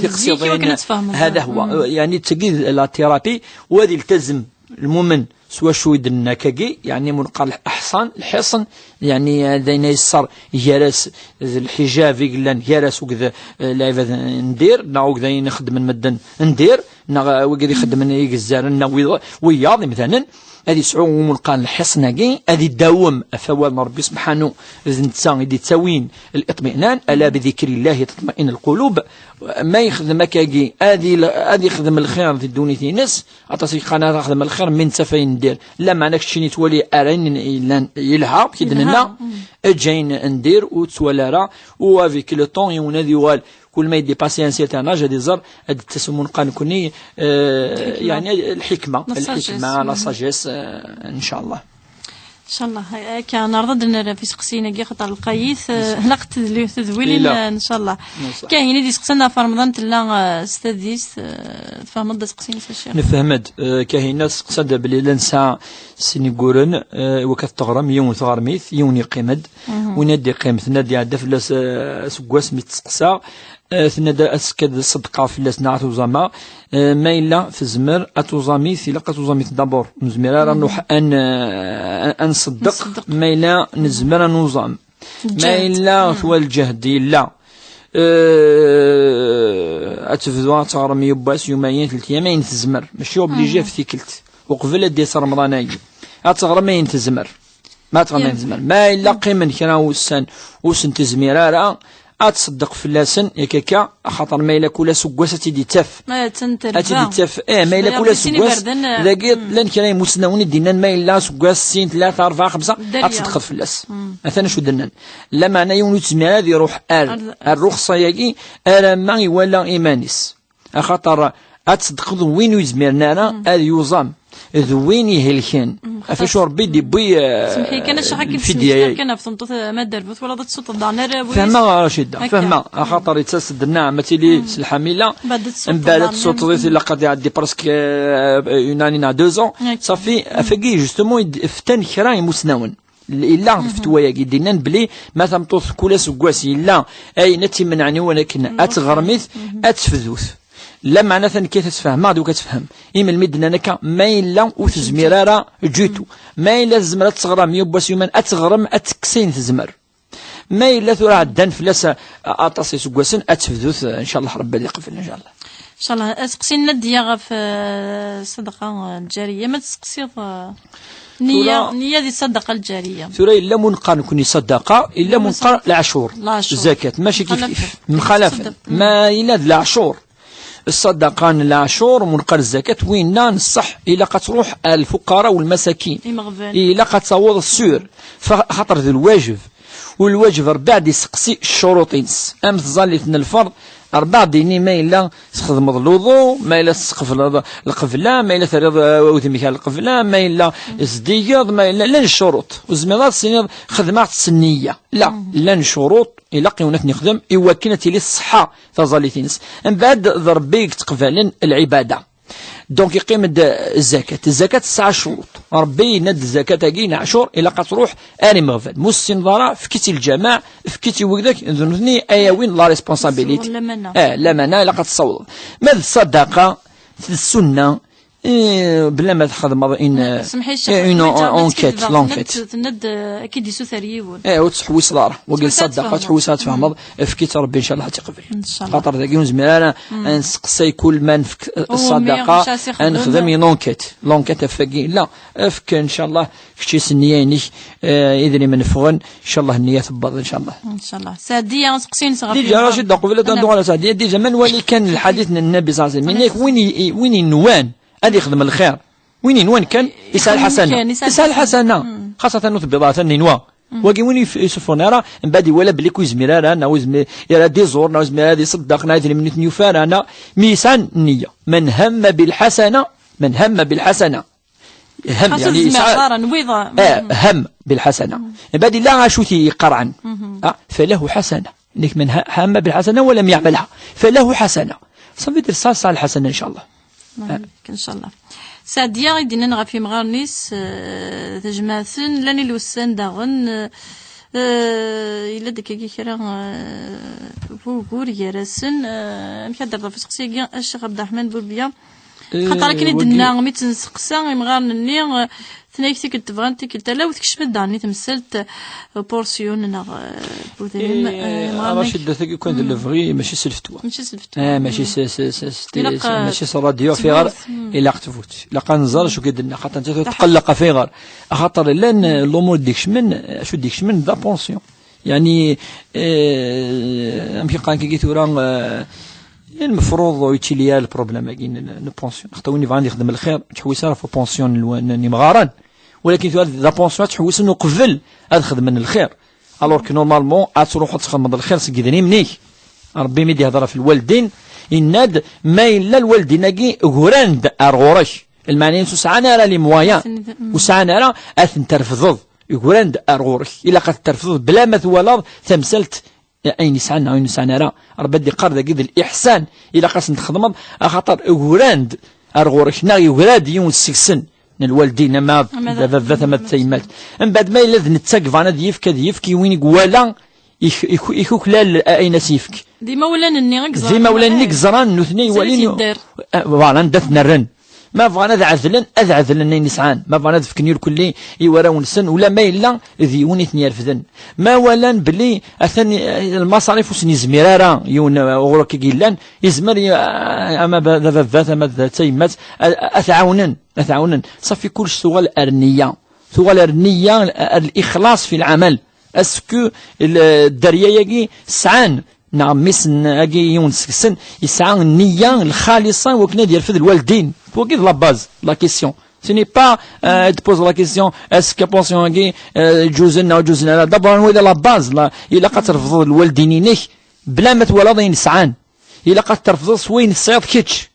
S2: تقصدين هذا هو يعني تجد لا ثيرابي وهذه التزم المؤمن سوا شويد النكاكي يعني منقال أحسن الحصن يعني دينا يسر جالس الحجاب يقلن جالس وكذا لايفا ندير ناو كذا نخدم من مدن ندير نا وكذا يخدم من يجزار نا وياضي مثلا هذه سعو منقال الحصناكي هذه داوم أفوال ربي سبحانه إنسان يدي تسوين الإطمئنان ألا بذكر الله تطمئن القلوب ما يخدم كاكي هذه يخدم الخير في الدنيا ناس أتصي قناة تخدم الخير من سفين ندير لا معناك شيني تولي أرين يلها كيدنا جاين ندير وتولى وافيك لو طون يونادي وال كل ما يدي باسي ان سيرتان اج دي زر التسمون قان كوني يعني الحكمه لا ساجيس ان شاء الله
S1: ان شاء الله. كان نرضى في سقسينا كي خطر القيث لقت تذويل ان شاء الله. كاين اللي سقسنا في رمضان تلا استديس فهمت سقسينا الشيخ
S2: نفهمد كاين ناس قصد بلي لنسى سنيغورن وكتغرم يوم ثغرميث يوني قيمد وندي قيمت نادي عاد فلاس سكواس متسقسا ثندا اسكد الصدقه فلاس نعتو زما ما الا في الزمر اتوزاميث الا قاتوزاميث دابور نزمر نروح ان نصدق ما الا نزمر نوزام ما الا ثوى الجهد لا اتفدوا تغرم يباس يومين 3 ايام تزمر ماشي اوبليجي في ثيكلت وقبل دي رمضان اتغرم ما تزمر ما تغرم تزمر ما الا قيمن كنا وسن تزميرارا اتصدق فلاسن ياكاكا خاطر ما الا كولا سكواسه تيدي تاف
S1: ما تنتر
S2: تاف ما الا كولا سكواس لاقيت لان كاين مسناوني دينا ما الا سكواس سين 3 4 5 اتصدق فلاس مثلا شو درنا لما انا يوم تسمي هذه يروح الرخصه ياكي انا ما ولا ايمانيس خاطر اتصدق وين يزمرنا انا هذا يوزام ذوين يهلكن افاش ربي دي بي
S1: سمحي كان شحال كيف كان في طنطوط ما دربت ولا ضد صوت الضعنر
S2: فهمها رشيده فهمها خاطر يتسد النعمه تيلي الحميله من بعد صوت الا قد يعدي برسك يوناني 2 ans صافي افاكي جوستومون فتن كراي مسناون الا فتوى يدينا بلي ما تمطوط كولا سكواسي لا اي نتي منعني ولكن اتغرمث اتفذوث لا معناتها كي تتفهم ما دوك تفهم اما المدن نكا ما الا وتزميرارا جيتو ما الا الزمره تصغرم يوباس يومان اتغرم اتكسين تزمر ما الا ثورا عدان فلاس اطاسي سكواسن اتفذوث ان شاء الله ربي يقفل ان شاء الله
S1: ان شاء الله. اسقسينا ديا في الصدقه الجاريه ما تسقسي نية دي الصدقه الجاريه
S2: ثورا الا منقر كوني صدقه الا منقر العشور الزكاه ماشي كيف مخالفه ما الا العشور الصدقة العشور ومنقر الزكاة وين نصح إلا قتروح الفقراء والمساكين إلا قتصوض السور فخاطر ذو الواجب والواجب 4 يسقسي الشروطين أم تظلتنا الفرض 4 ديني ما إلا تخدم الوضوء ما إلا تسقف القفلة ما إلا تريض وذمك على القفلة ما إلا تزديض ما إلا لن الشروط وزميلات سنيض خدمات السنية لا لن شروط إلا قيونات نخدم إوكنت لي الصحة تظلتينس من بعد ضربيك تقبلن العبادة دونك يقيم الزكاة 9 شروط ربي ند الزكاة كاين عشور إلا قتروح أني مغفل مسن ضرا فكيتي الجماع فكيتي وكذاك ذنوبني أيوين لا ريسبونسابيليتي لا منا إلا قتصوض ماذا الصدقة السنة بلا ما تخدم ان اونكيت لونكيت
S1: تند اكيد يسوثريون
S2: وتحويس دار وقال صدقه تحويسها تفهم فكيت ربي ان شاء الله تقبل خاطر ذاك زمير انا نسقسي كل ما نفك الصدقه نخدم لونكيت فكي لا افك ان شاء الله كشي سنياني اذن من فغن ان شاء الله النيه تبض ان شاء الله
S1: ان شاء الله ساديه نسقسين صغار
S2: ديجا راشد قبل تندو على ساديه دي زمان ولكن الحديث النبي صلى الله عليه وسلم وين النوان هذا يخدم الخير وين كان يسال الحسنه يسال الحسنه خاصه نثبضات النوا وكي وين يشوفون راه من بعد ولا بلي كوزمير انا وزمير يا دي زور نوزمير هذه صدقنا هذه من نيوفار انا ميسان النيه من هم بالحسنه هم يعني هم بالحسنه من بعد لا شوتي يقرعن فله حسنه انك من هم بالحسنه ولم يعملها فله حسنه صافي دير صال الحسنه ان شاء الله
S1: ان شاء الله. ساديا يدينا نغا في مغارنيس تجمعثن لاني لوسان داغن الا داك كي كرا فوقور يرسن مكدر في سقسي الشيخ عبد الرحمن بوربيا خاطر كني دنا مي تنسقسا مغارني ثنايتي كنت بغانتي كنت لا وتكشف داني تمثلت بورسيون نا بوذيم
S2: رشيد ثقي كون دو فغي ماشي سلفتوا ماشي راديو في غير الا قتفوت لا قنزر شو كدنا خاطر انت تقلق في غير خاطر لان الامور ديكش من شو ديكش من دا بونسيون يعني امشي قان كي تورا المفروض يتيليا البروبليم كاين نو بونسيون خاطر غادي يخدم الخير تحوس راه في بونسيون ني مغارن ولكن لا بونسيون تحوس انه قبل ادخل من الخير الوغ كو نورمالمون تروح تخدم الخير سكيدني منيك ربي ميدي يهضر في الوالدين إناد ما إلا الوالدين كي غراند أرغورش المعنى سعنا راه لي موايان وسعنا راه أثن ترفض غراند أرغورش إلا قد ترفض بلا ما ثوالض تمثلت أين سعنا راه ربي دي قرد كيد الإحسان إلا قاس نخدم خاطر غراند أرغورش ناغي غراد يون سكسن الوالدين ما ثم تيمات من بعد ما إلا نتسقف أنا ديفك وين يقوالا يخوك لا أين سيفك
S1: ديما ولا نني
S2: ديما ولا نيك زران نثني ولين فوالا ندثنا الرن ما فغانا أذعذلن نسعان ما فغانا فكني الكل يوراون سن ولا ما إلا ذي ونثني يرفذن ما ولا بلي أثني المصاريف وسني زميرارا يون غورك كيلان يزمر أما ذات ما تيمات أثعونن صافي كل سؤال أرنية الإخلاص في العمل اسكو الدريه يجي سعان نعم مسن اجي يون سكسن يسعى النيه الخالصه وكنا ديال فد الوالدين وكيف لا باز لا كيسيون سي با تبوز لا كيسيون اسكو بونسيون اجي جوزنا دابا هو لا باز لا الا قترفضوا الوالدين بلا ما تولدين سعان الا قترفضوا سوين الصياد كيتش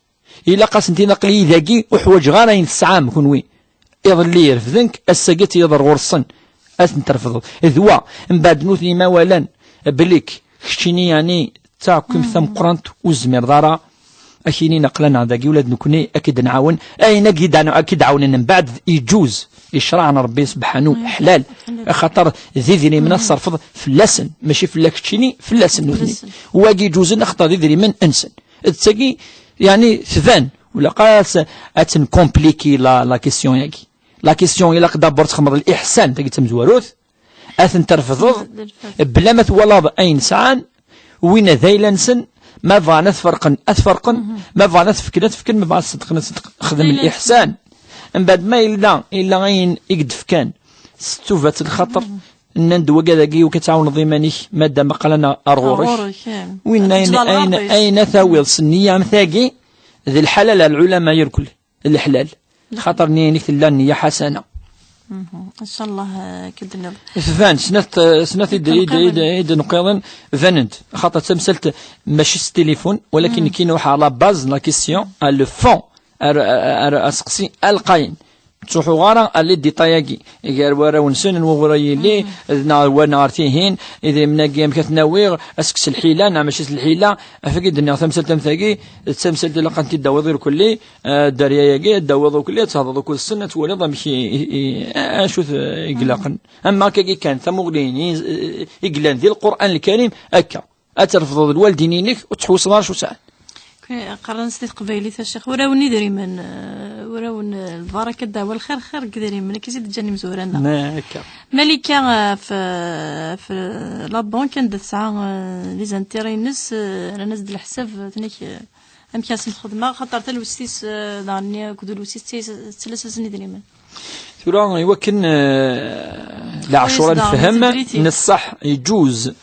S2: الا قاس انت نقلي ذاكي وحواج غارين السعام كون وين يظل يرفذنك السقيت يضر غرصن ترفضوا ذوا من بعد نوثني ما ولان بليك خشيني يعني تاكم ثم قرنت وزمير دارا اكيني نقلنا ذاكي ولاد نكوني اكيد نعاون اين اكيد عاوننا من بعد يجوز يشرعنا ربي سبحانه حلال خاطر ذيذني من الصرف في اللسن ماشي في لاكشيني في اللسن نوثني واجي يجوز نخطر ذيذني من انسن تسقي يعني ثفان ولا قاس اتن كومبليكي لا كيسيون ياكي لا كيسيون إلا دابور تخمر الإحسان تاكي تمزواروث أثن ترفض بلا ما تولاض أين سعان وين ذيلا نسن ما فانا أثفرقن ما فانا تفكن ما فانا صدقنا خدم الإحسان من بعد ما إلا غين يقدف كان ستوفة الخطر ندوى كذاكي وكتعاون ضيمانيك مادة ما قالنا أرغورش وين أين ثاويل سنية مثاقي ذي الحلال العلماء يركل الحلال خاطر نيك النية حسنة
S1: ان شاء الله كدنا
S2: فان سنة يد نقيضن فانند خاطر تمثلت ماشي التليفون ولكن كاين واحد على باز لا كيسيون لو فون اسقسي القاين تروحوا غارة اللي ديطاياكي غير ورا ونسن وغراي لي ونارتيهين اذا من قيام كتناويغ اسكس الحيله نعم ماشي الحيله فقد الناس تمثل تمثل لقنتي الدواضير كلي الدرياياكي الدواضو كلي تهضضوا كل سنه ولد ماشي اشوف يقلقن اما كي كان ثمغليني يقلان ذي القران الكريم هكا اترفضوا الوالدينينك وتحوس نار شو ساعه
S1: قرن سيد قبيلي الشيخ وراوني دري من وراون البركه دا والخير خير كدري من كيزيد جاني مزورانا
S2: هكا
S1: ملكه في لا بنك كانت تسعى لي زانتيري ناس د الحساب تنيك ام كاس الخدمه خاطر حتى الوسيس دارني كدو الوسيس 3 سنين دري من
S2: ترى يمكن العشرة الفهم نصح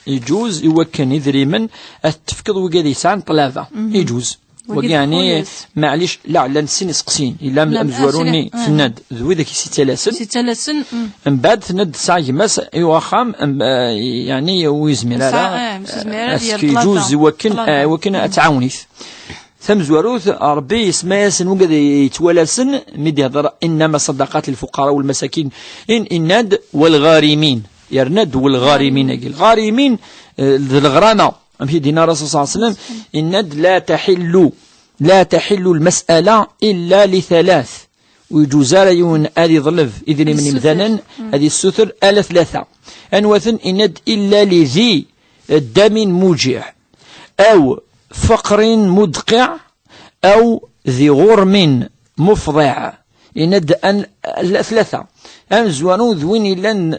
S2: يجوز يمكن يدري من التفكير وقال يسعن طلافة يجوز ويعني معليش لا نسين يسقسين إلا من أمزوروني في الند ذوي ذاك 6 سن من بعد ند ساعي مس يوخام يعني ويزمير هذا يجوز يمكن أتعاونيث ثم زواروث ربي اسمه سن وقد يتولى سن مدي هضر انما صدقات الفقراء والمساكين الند والغارمين يرند والغارمين الغارمين الغرامه في دينا الرسول صلى الله عليه وسلم الند لا تحل المساله الا لثلاث ويجوز يون ادي ظلف اذن من مثلا هذه الستر الا 3 انوثن الند الا لذي الدم موجع او فقر مدقع أو ذي غرم مفضع يند أن ثلاثة أن زوانو ذوين لن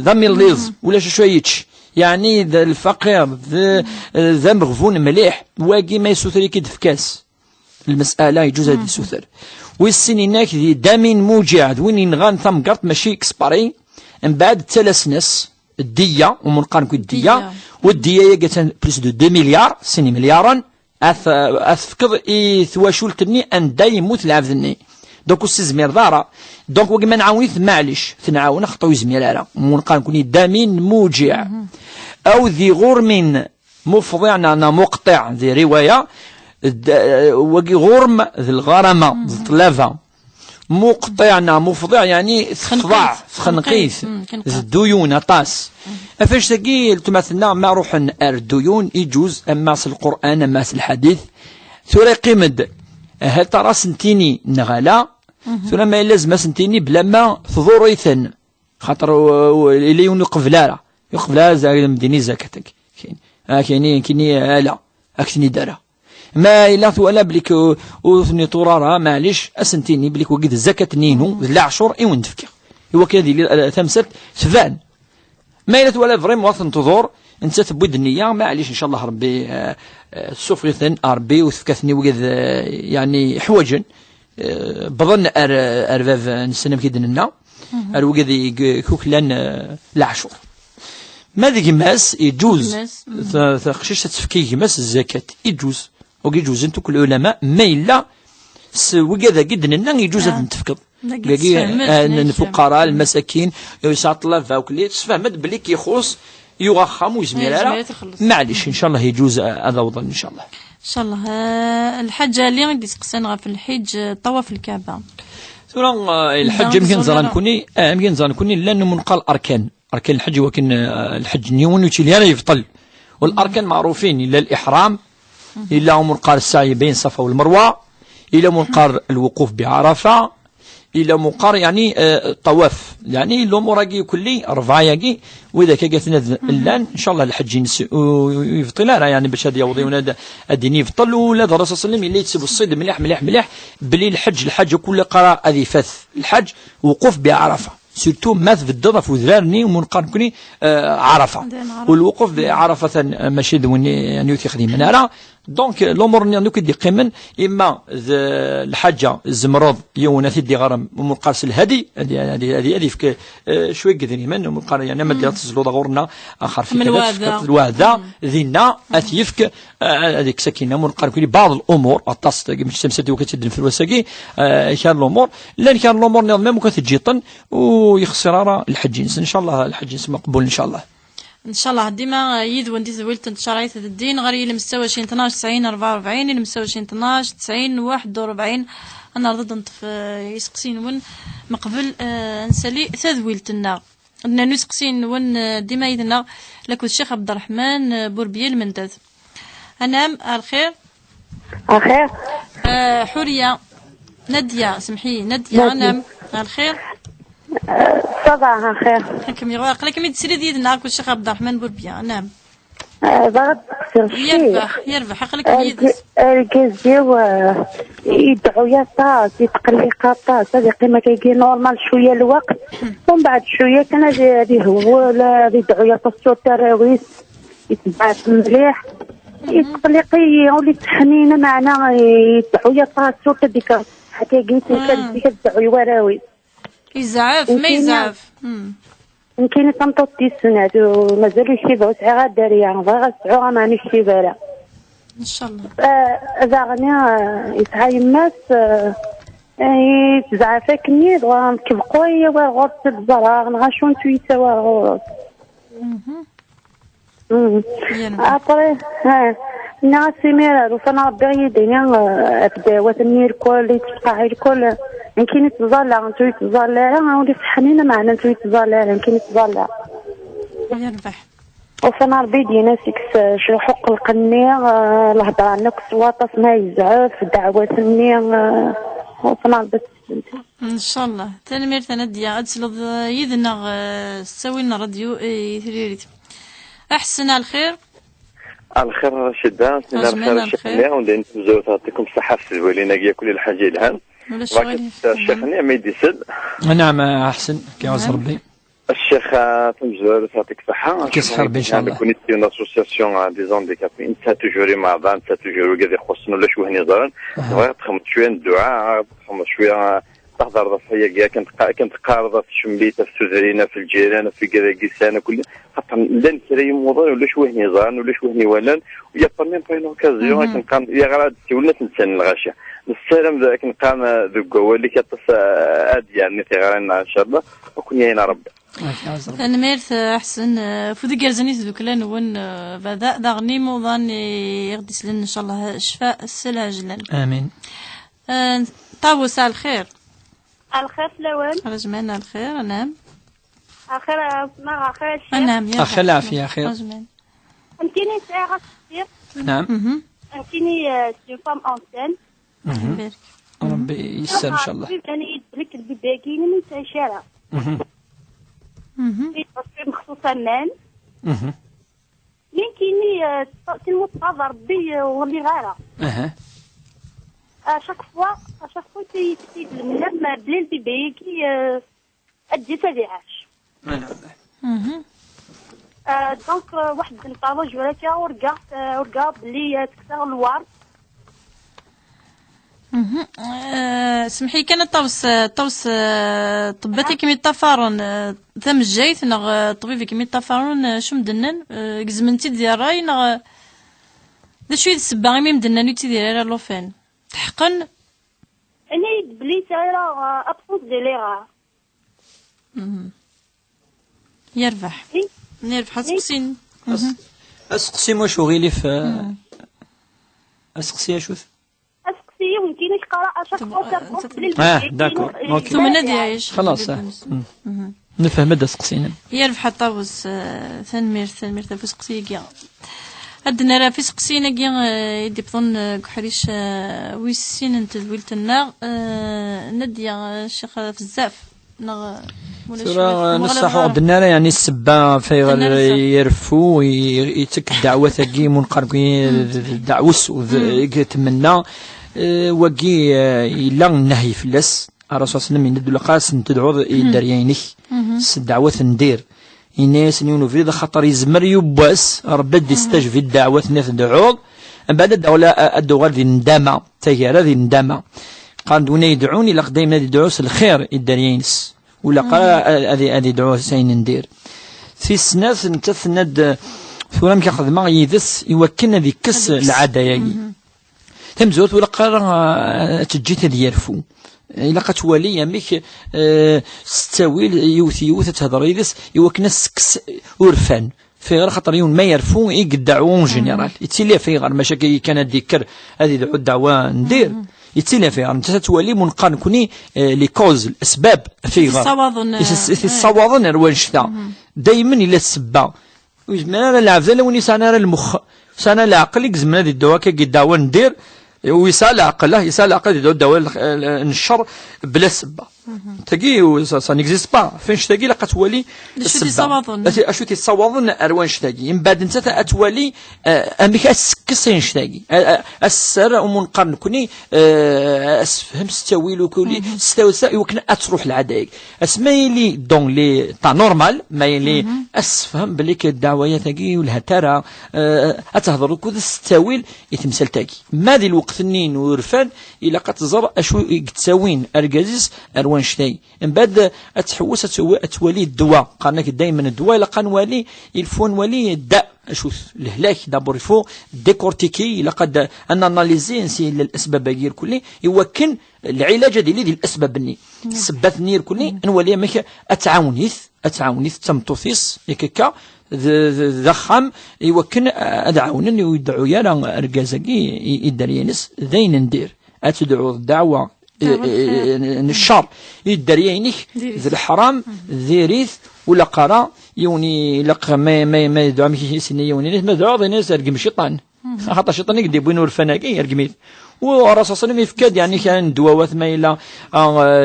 S2: ذم الليز ولا شويتش يعني ذا الفقير ذا مغفون مليح واقي ما يسوثر كيد في كاس المسألة يجوز هذه السوثر والسنيناك ذي دامين موجع ذوين ينغان ثم قرط ماشي اكسباري من بعد 3 ناس الدية ومنقارن الدية والدية يقتن بلس دو 2 مليار سني مليارا أثفقد ثواشول تني أن دا يموت العبدني دوك السزمير دارا دونك وقت ما نعاونيث معليش تنعاون خطو زميلارا منقارن كوني دامين موجع أو ذي غرم مفضع أنا مقطع ذي رواية وقي غرم ذي الغرمة ذي الطلافة مقطعنا مفضع يعني تخضع خنقيث الديون طاس افاش تقي تمثلنا ما روح الديون يجوز اما في القران اما في الحديث ثوري قيمد هل ترى سنتيني نغلا ثم ما لازم سنتيني بلا ما ثضوريثن خاطر اللي يقفلا زي مديني زكاتك كايني لا اكتني دارا ما إلا ولا بليك وثني طرارة معليش أسنتيني بليك وقيد الزكاة نينو لا عشور إيوان تفكر هو كذي ثمست ثفان ما إلا ولا فريم واثن تضور أنت تبود النية معليش إن شاء الله ربي سوفيثن ربي وثكثني وقيد يعني حوجا بظن أرفاف نسلم كيدنا وقيد كوكلان لا عشور ماذا يماس يجوز تخشيش تفكي يماس الزكاة يجوز ويجوز انتو كل العلماء ما إلا وكذا جدا إننا يجوز نتفقد الفقراء المساكين يسعط الله فاوكلي تفهمت بلي كيخص يوخم ويزمير معليش إن شاء الله يجوز هذا وضع إن شاء الله
S1: إن شاء الله. الحاجة اللي غادي تقسنا في الحج طواف الكعبة
S2: ثم الحج يمكن زران كوني لأنه منقال أركان الحج وكن الحج نيون وتيليانا يفطل والأركان معروفين إلا الإحرام إلا منقار السعي بين الصفا والمروة إلا منقار الوقوف بعرفة إلا منقار يعني الطواف يعني الأمور كلي 4 وإذا كانت اللان إن شاء الله الحج يفطل يعني باش هذا يوضي ولا الدين يفطل ولا الرسول صلى الله عليه وسلم اللي يتسب الصيد مليح بلي الحج كل قراء هذه فث الحج وقوف بعرفة سيرتو ماث في الضرة في ذرني ومنقارن كوني عرفة والوقوف بعرفة ماشي ذوني يعني يخدم منها دونك الامور اللي كيدي قيمن اما الحاجه الزمرض يونا تدي غرم ومنقارس الهدي هذه فك شويه قدري من ومنقار يعني ما دير تزلو غورنا اخر في الوهذا ذينا اتيفك هذيك سكينه منقار كل بعض الامور الطاس مش تمسدي وكتدن في الوساقي كان الامور لان كان الامور ممكن تجيطن ويخسر الحج ان شاء الله الحج مقبول ان شاء الله
S1: ان شاء الله ديما يد وندي زويلت انتشار الدين غير المستوى 12 90 44 المستوى 12 90 41 انا رضيت نطف يسقسين ون مقبل نسالي تذويلتنا بدنا نسقسين ون ديما يدنا لك الشيخ عبد الرحمن بوربيل المندد انام الخير حوريه ناديه سمحي ناديه انام الخير
S4: صباح الخير.
S1: حكم يغاق لكن يتسري ديالنا كل الشيخ عبد الرحمن بوربيا نعم.
S4: ضغط
S1: يربح حقلك يدس.
S4: الكازيو يدعو يا طاس يتقلي قطاس هذه قيمة كيجي نورمال شوية الوقت ومن بعد شوية كان هذه هو لا يدعو يا طاس التراويح يتبعث مليح يتقلقي يولي تحنينة معنا يدعو يا طاس صوت ديك حتى قلت لك تدعو وراوي.
S1: يزعف ما يزعف
S4: يمكن تنطط السنات ومازال الشيبه وسعي غاداريه باغا سعوها معني الشيبه
S1: ان شاء الله
S4: اذا غني يسعى يماس يتزعفكني ونكب قويه وغرس الزرع نغاشون تويتا وغرس ابري الناس ميرا وفنا ربي يدينا ابدا وثني الكل يتقاعد الكل يمكن يتظلع انتو يتظلع ولي تحنينا معنا انتو يتظلع يمكن يتظلع
S1: يربح
S4: وفنا ربي يدينا سكس شو حق القنية الهضره عنك سواطه ما يزعف دعوة النية وفنا ربي
S1: ان شاء الله تنمير تنديا ادسلض يدنا سوينا راديو يثريريت احسن الخير
S8: الخير شدة الخير الشيخ ولين تزوج تعطيكم الصحة في الزوالين كيا كل الحاجة الهان الشيخ ما يديسد.
S2: نعم أحسن كيعز ربي
S8: الشيخ تمزور تعطيك الصحة
S2: كيصحى ربي إن شاء الله.
S8: كونيت اون اسوسياسيون دي زانديكابي انت تجوري مع بعض انت تجوري كذا يخصنا ولا شو هني ضرن تخمم شوية الدعاء تخمم شوية تحضر ضفية كيا كنت قارضة في شمبيتة في سوزرينا في الجيران في كذا كيسانة كل حتى لان كريم موضوع ولا شو هني ضرن ولا شو هني ولان ويا بامين باين اوكازيون كنقام يا غراد تولنا تنسان الغاشية السلام ذاك نقام ذوك هو اللي كتص يعني تيغرنا ان شاء الله وكون يعين ربي.
S1: أنا ميرث أحسن فودي جرزنيت ذوكلان ون بدأ دغني موضان يغدس لنا إن شاء الله شفاء السلة جلال.
S2: آمين.
S1: طاووس الخير.
S4: الخير لون.
S1: رجمنا الخير نعم.
S4: الخير ما الخير.
S1: نعم يا
S2: أخي العافية خير.
S1: رجمنا.
S4: أنتيني ساعة كثير.
S2: نعم.
S4: أنتيني سيفام أنسان.
S1: بارك.
S2: ربي يسر إن شاء الله.
S4: أنا يدرك البيباكين من ساشارة. في تصوير مخصوصا مان يمكنني تلمو تقاضى ربي واللي غيره اشاك فوا تيتيد المنام بلي البيبي ادي تبيعاش دونك واحد الطابج ولا ورقا بلي تكسر الورد
S1: سمحي كان طوس طباتي كمي الطفارون ثم الجايث نغ طبيبي كمي الطفارون شو مدنن قزمنتي ديال راي نغ دا شويه السبا غيمي مدنن يتي ديال لوفين تحقن
S4: اني بلي سايره ابسونس دي ليغا
S1: يربح نربح سقسين
S2: اسقسي واش غيلي في اسقسي اشوف
S4: يمكن يقرا اشاك
S2: داكور اوكي
S1: ثم نديعيش
S2: خلاص نفهم هذا سقسينا
S1: يربح طاوس ثنمير تفوس قسيكيا عندنا راه في سقسينا كيا يدي بطن كحريش ويسين انت دويلت النار نديا الشيخ بزاف نغ
S2: سورة نصحوا عندنا يعني السبا في يرفو يتك الدعوة ثقي منقربين الدعوس ويتمنى وقي إلا النهي فلس الرسول صلى الله عليه وسلم يندو لقاس تدعو الدريينك الدعوة ندير الناس يونو في خطر يزمر يباس ربي يستجب في الدعوة الناس دعوض بعد الدعوة ذي ندامة تيارة ذي ندامة قال دون يدعوني لقد دايما يدعوس الخير الدريينس ولا قال هذه دعوة سين ندير في السناس نتثند ثورام كياخذ ما يدس يوكلنا ذي كس العادة يعني تمزوت ولا قرا تجيت ديال فو الا قتوالي يامك ستاويل يوث تهضر يدس يوكنا سكس ورفان في غير خاطر يون ما يرفو يقدعون جينيرال يتسلي في غير مشاكل كان ديكر هذه الدعوه ندير يتسلي في غير انت تولي منقان كوني لي كوز الاسباب في غير الصواظن روانشتا دائما الى السبه ويجمعنا العفزه وني سانا المخ سانا العقل يقزمنا هذه الدواء كي الدعوه ندير ويسال عقله يسال عقل يدو الدواء النشر بلا سبه تاكي سا نيكزيست با فين شتاكي لقى تولي
S1: السبه
S2: اشو تيصوضن اروان شتاكي من بعد انت اتولي امك اسكسين شتاكي السر ومنقرن كوني اسفهم ستاويل وكولي ستاوسا يمكن اتروح العدايق اسمايلي دون لي طا نورمال مايلي اسفهم بلي كالدعوه تاكي ولها ترى اتهضر كود ستاويل يتمثل تاكي ما ذي الوقت النين ورفان الى قتزر اشو تساوين ارجازيس اروان شتاي من بعد اتحوس اتولي الدواء قالنا دائما الدواء الا قنوالي يلفون ولي الداء اشوف الهلاك دابور يفو ديكورتيكي لقد ان اناليزي نسي الاسباب غير كلي يوكن العلاج ديالي ديال الاسباب ني السبات نير كلي نولي ماك اتعاونيث تمطوثيس يككا ذخم يوكن ادعونني ويدعو يا ارجازكي يدرينس ذين ندير اتدعو الدعوه الشر يدريينك ذي الحرام ذي ريث ولا قرا يوني لق ما يدعو مكي سني يوني ما دعو ذي ناس يرقم الشيطان خاطر الشيطان يقدر يبين ورفناكي يرقميت ورسول صلى يفكاد يعني كان دوات ما إلا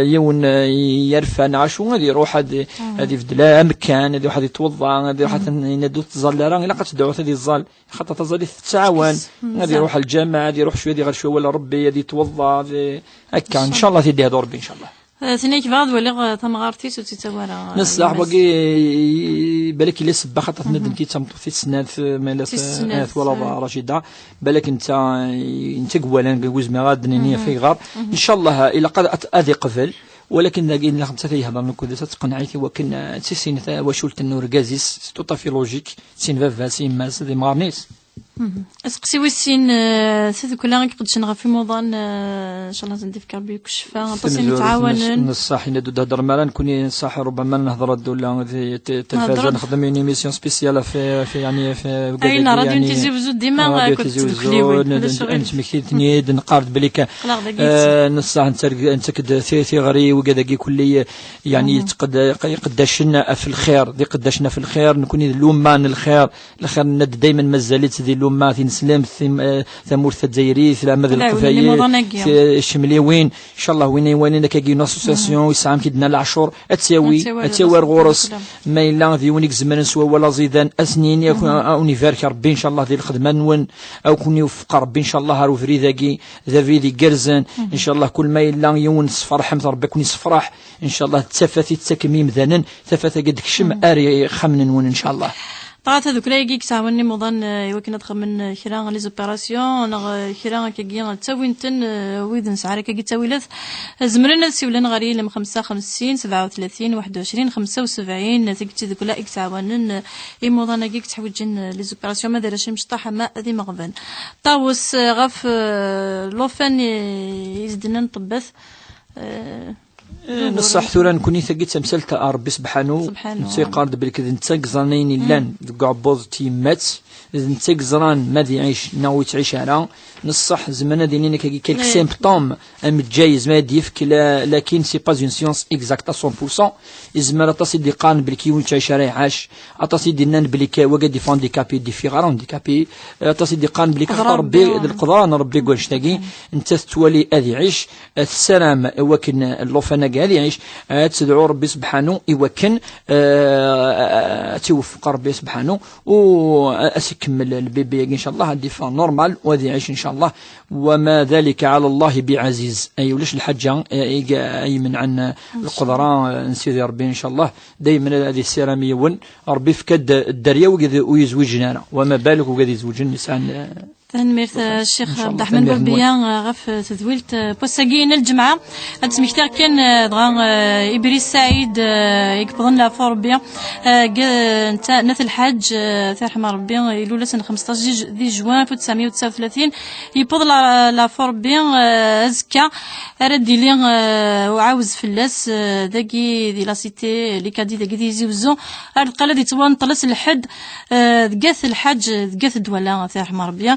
S2: يون يرفع نعشو غادي يروح هذه في لا مكان هذه واحد يتوضا غادي يروح ينادو تظل راه الا قتدعو هذه الظل خاطر تظل تتعاون غادي يروح الجامع غادي يروح شويه غير شويه ولا ربي غادي يتوضا هكا ان شاء الله تيديها دور ربي ان شاء الله.
S1: ثنيك بعض ولا تمغارتي سوتيتوارا
S2: نصح باقي بالك اللي سبا خاطر ندم كي تمطو في السنات مالا ولا رشيده بالك انت قوالا جوز ما غادني في غار ان شاء الله الا قد اذي قبل ولكن لاقينا خمسه فيها ضمن كل تقنعيتي وكن تسين وشولت النور غازيس توطافي لوجيك سين فافا سين ماس دي مارنيس
S1: اسقسي وسين سيد كلها قدش نغا في موضان ان شاء الله زندي كربي كشفا تصين نتعاون
S2: نصح ندو هضر مالا نكوني صح ربما نهضر دولا في التلفازه نخدم اون ايميسيون سبيسيال في يعني في
S1: اين راديو نتيزي بزود ديما كنت تدخلي
S2: انت مكتني نقارد بليك نصح انت كد ثي غري وكذا كلي يعني قداشنا في الخير دي قداشنا في الخير نكوني لومان الخير ند دائما مازالت ذي لوما في نسلم ثمور الجزائري في العمد القفايي الشملي وين ان شاء الله وين كاين اسوسياسيون يسعام كيدنا العشور اتساوي الغورس ما الا في ونيك زمان سوا ولا زيدان اسنين يكون اونيفير ربي ان شاء الله ذي الخدمه نون او كون يوفق ربي ان شاء الله هارو فريداكي ذا فيدي كرزان ان شاء الله كل ما الا يون صفر حمد ربي كون يصفرح ان شاء الله تسافثي تسكمي مذنن تفاث قد كشم اري خمن نون ان شاء الله.
S1: طلعت هذوك لايكي كساوني موضان يمكن ندخل من خيران لي زوبيراسيون نغ خيران كيجي تساوينتن ويدن سعر كي تساويلات زمرنا سيولن غاري لم 55 37 21 75 تيجي ذوك لايك كساونن اي موضان كي تحوجن لي زوبيراسيون ما دارش مشطحه ما ذي مغبن طاوس غف لوفن يزدنا نطبث
S2: نصح ثورا نكوني ثقيت تمثلت ربي سبحانه نتيقارد بالكذا نتاك زرانين لان عبوز تيمات نتاك زران ماذا يعيش ناوي تعيش على نصح زمانه دينينا كيلك سيمبتوم متجايز ما يفك لكن سي با اون سيونس اكزاكت 100% ازمر تصيد قان بالكي وين تعيش راي عاش اتصيد دينان بليك وقا دي فانديكابي دي فيغارون ديكابي تصيد قان بليك ربي القدران ربي يقول شتاقي انت تولي اذي عيش السلام وكن اللوفنا قال يعيش تدعو ربي سبحانه يوكن توفق ربي سبحانه واسكمل البيبي ان شاء الله ديفا نورمال وذي يعيش ان شاء الله وما ذلك على الله بعزيز اي وليش الحجه اي من عن القدران نسيدي ربي ان شاء الله دائما هذه السيراميه ون ربي فكد الدريه ويزوجنا وما بالك وقد يزوج النساء
S1: تنميرت الشيخ عبد الرحمن بوربيان غف تدويلت بوساقين الجمعة تسميكتار كان دغا إبريس سعيد يقبضن لا فوربيان نتا نت الحاج ترحم ربي يلولا سنة 15 دي جوان 1939 يبوض لا فوربيان أزكا ردي لي وعاوز فلاس داكي دي لا سيتي لي كادي داكي دي زوزو القلا دي توان طلس الحد دقاث الحاج دقاث الدوالة ترحم ربي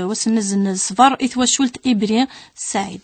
S1: وسنزن الصفر إثواشولت إبريان سعيد.